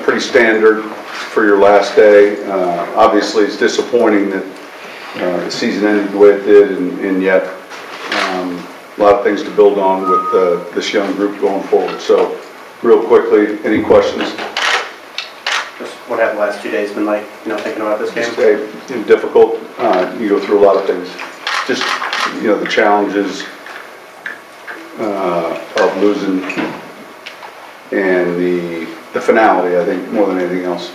pretty standard for your last day. Obviously, it's disappointing that the season ended the way it did, and yet a lot of things to build on with this young group going forward. So, real quickly, any questions? Just what have the last 2 days been like, thinking about this game? It's difficult. You go through a lot of things. Just, the challenges of losing and the finality, I think, more than anything else.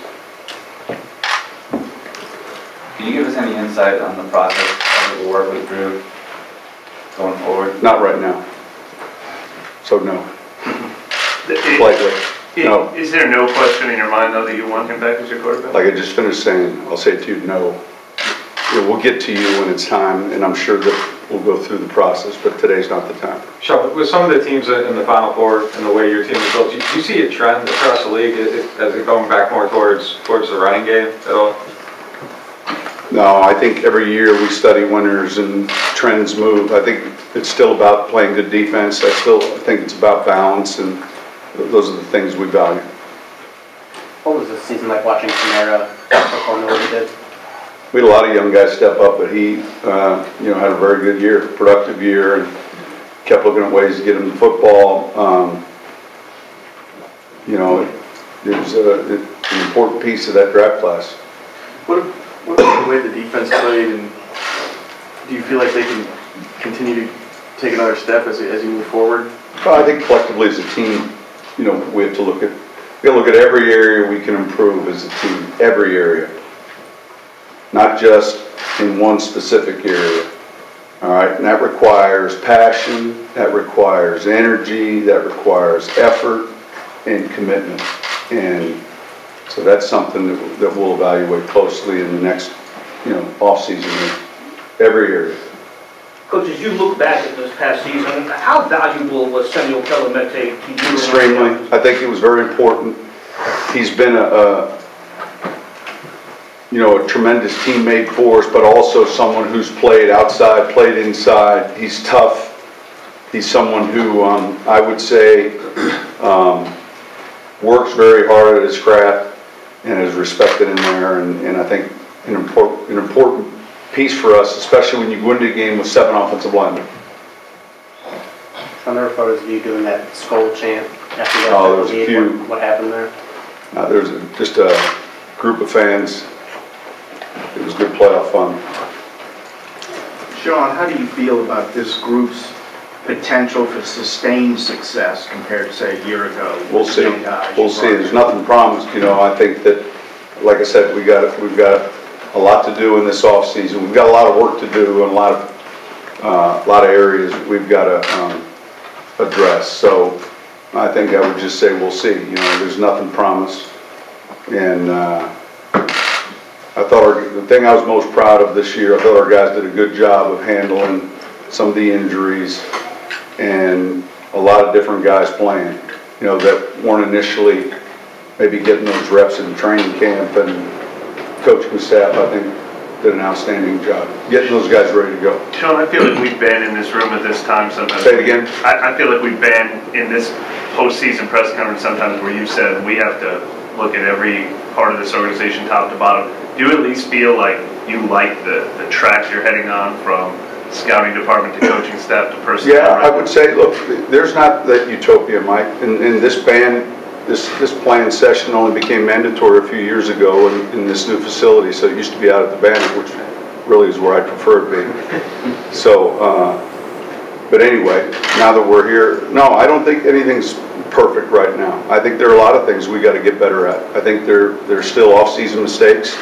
Can you give us any insight on the process of the work with Drew going forward? Not right now. So no. Slightly. No. Is there no question in your mind, though, that you want him back as your quarterback? Like I just finished saying, I'll say to you, no. We'll get to you when it's time, and I'm sure that we'll go through the process, but today's not the time. Sean, with some of the teams in the Final Four and the way your team is built, do you see a trend across the league as it going back more towards the running game at all? No, I think every year we study winners and trends move. I think it's still about playing good defense. I think it's about balance, and those are the things we value. What was this season like watching Kamara perform the way he did? We had a lot of young guys step up, but he, had a very good year, productive year, and kept looking at ways to get him the football. It was an important piece of that draft class. What about the way the defense played, and do you feel like they can continue to take another step as you move forward? Well, I think collectively as a team, we have to look at every area we can improve as a team, every area. Not just in one specific area, all right? And that requires passion, that requires energy, that requires effort and commitment. And so that's something that we'll evaluate closely in the next, off-season in every area. Coach, as you look back at this past season, how valuable was Samuel Kelemete to you? Extremely. I think it was very important. He's been a tremendous teammate for us, but also someone who's played outside, played inside. He's tough. He's someone who I would say works very hard at his craft and is respected in there. And I think an important piece for us, especially when you go into a game with 7 offensive linemen. Are there photos of you doing that skull chant after that? Oh, there's a few. What happened there? There's just a group of fans. It was good playoff fun. Sean, how do you feel about this group's potential for sustained success compared to, say, a year ago? We'll see. We'll see. There's nothing promised. I think that, like I said, we've got a lot to do in this off season. We've got a lot of work to do and a lot of areas we've got to address. So I think I would just say we'll see. There's nothing promised, and I thought the thing I was most proud of this year, I thought our guys did a good job of handling some of the injuries and a lot of different guys playing, that weren't initially maybe getting those reps in training camp, and coaching staff, I think, did an outstanding job getting those guys ready to go. Sean, I feel like we've been in this room at this time sometimes. Say it again? I feel like we've been in this postseason press conference sometimes where you said we have to look at every part of this organization top to bottom. Do you at least feel like you like the track you're heading on, from scouting department to coaching staff to personnel? Yeah, I would say, look, there's not that utopia, Mike. And this planned session only became mandatory a few years ago in this new facility, so it used to be out at the Banner, which really is where I prefer to be. So, but anyway, now that we're here, no, I don't think anything's perfect right now. I think there are a lot of things we got to get better at. I think there's still off-season mistakes.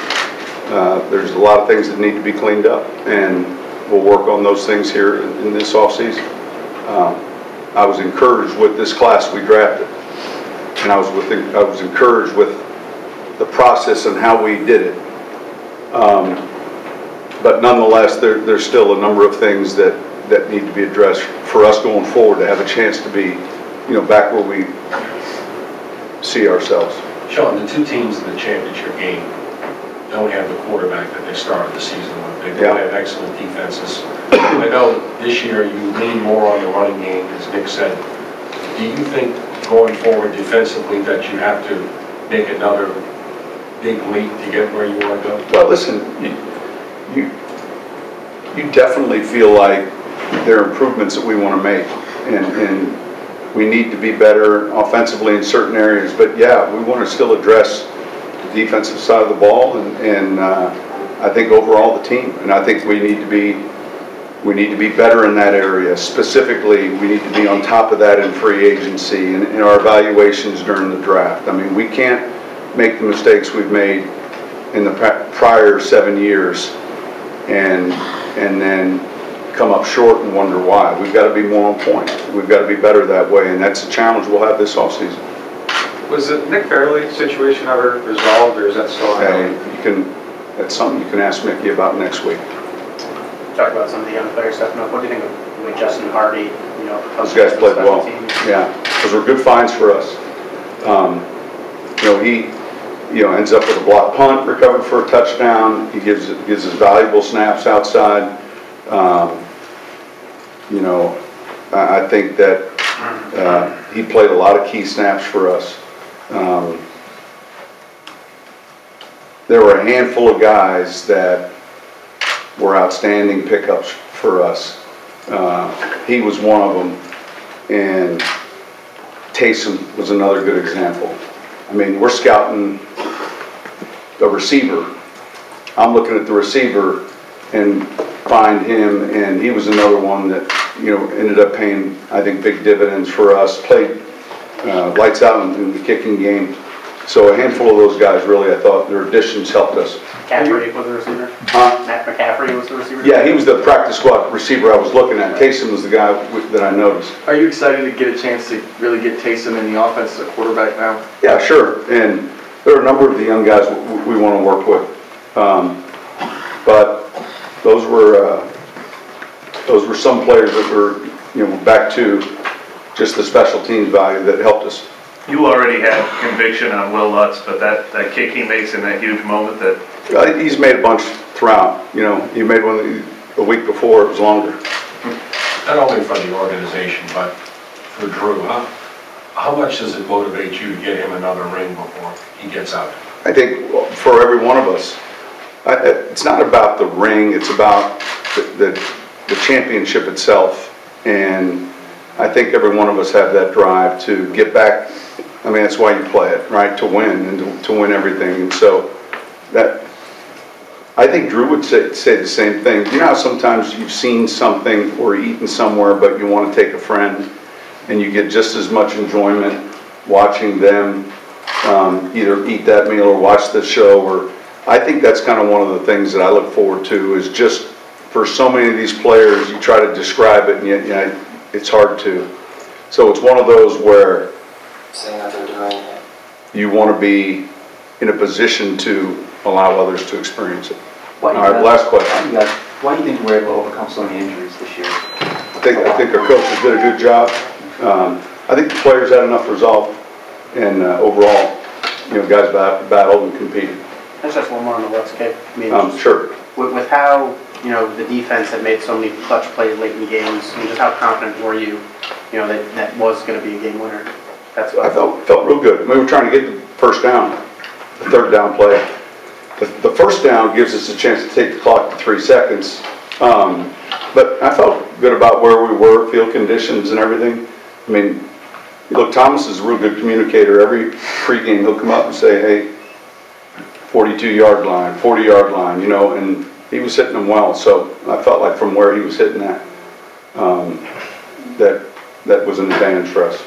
There's a lot of things that need to be cleaned up, and we'll work on those things here in this off-season. I was encouraged with this class we drafted, and I was encouraged with the process and how we did it. But nonetheless, there's still a number of things that need to be addressed for us going forward to have a chance to be, back where we see ourselves. Sean, the two teams in the championship game don't have the quarterback that they started the season with. They don't have excellent defenses. I know this year you lean more on the running game, as Nick said. Do you think going forward defensively that you have to make another big leap to get where you want to go? Well, listen, you definitely feel like there are improvements that we want to make, and we need to be better offensively in certain areas. But yeah, we want to still address the defensive side of the ball, and I think overall the team. And I think we need to be better in that area. Specifically, we need to be on top of that in free agency and in our evaluations during the draft. I mean, we can't make the mistakes we've made in the prior 7 years and then come up short and wonder why. We've got to be more on point. We've got to be better that way, and that's a challenge we'll have this offseason. Was the Nick Fairley situation ever resolved, or is that still ongoing? That's something you can ask Mickey about next week. Talk about some of the young player stuff. What do you think of like Justin Hardy? You know, those guys played well. Yeah, those were good finds for us. He ends up with a blocked punt, recovered for a touchdown. He gives us valuable snaps outside. I think that he played a lot of key snaps for us. There were a handful of guys that were outstanding pickups for us. He was one of them, and Taysom was another good example. I mean, we're scouting a receiver. I'm looking at the receiver and find him, and he was another one that ended up paying, I think, big dividends for us. Played lights out in the kicking game. So a handful of those guys, really, I thought their additions helped us. McCaffrey was the receiver? Matt McCaffrey was the receiver? Yeah, he was the practice squad receiver I was looking at. Taysom was the guy that I noticed. Are you excited to get a chance to really get Taysom in the offense as a quarterback now? Yeah, sure. And there are a number of the young guys we want to work with. But those were some players that were, back to just the special teams value that helped us. You already had conviction on Will Lutz, but that kick he makes in that huge moment He's made a bunch throughout. He made one a week before, it was longer. Not only for the organization, but for Drew, how much does it motivate you to get him another ring before he gets out? I think for every one of us, it's not about the ring, it's about the championship itself. And I think every one of us have that drive to get back. I mean, that's why you play it, right? To win and to win everything. And so I think Drew would say the same thing. You know how sometimes you've seen something or eaten somewhere, but you want to take a friend, and you get just as much enjoyment watching them either eat that meal or watch the show. Or I think that's kind of one of the things that I look forward to, is just for so many of these players, you try to describe it, and yet it's hard to. So it's one of those where you want to be in a position to allow others to experience it. All right, last question. Why do you think we're able to overcome so many injuries this year? I think our coaches did a good job. I think the players had enough resolve, and overall, guys battled and competed. There's just one more on the Lutz kick. Sure. With how the defense had made so many clutch plays late in games, just how confident were you, that was going to be a game winner? I felt real good. We were trying to get the first down, the third down play. The first down gives us a chance to take the clock to 3 seconds. But I felt good about where we were, field conditions and everything. I mean, look, Thomas is a real good communicator. Every pregame he'll come up and say, hey, 42-yard line, 40-yard line, and he was hitting them well. So I felt like from where he was hitting that was an advantage for us.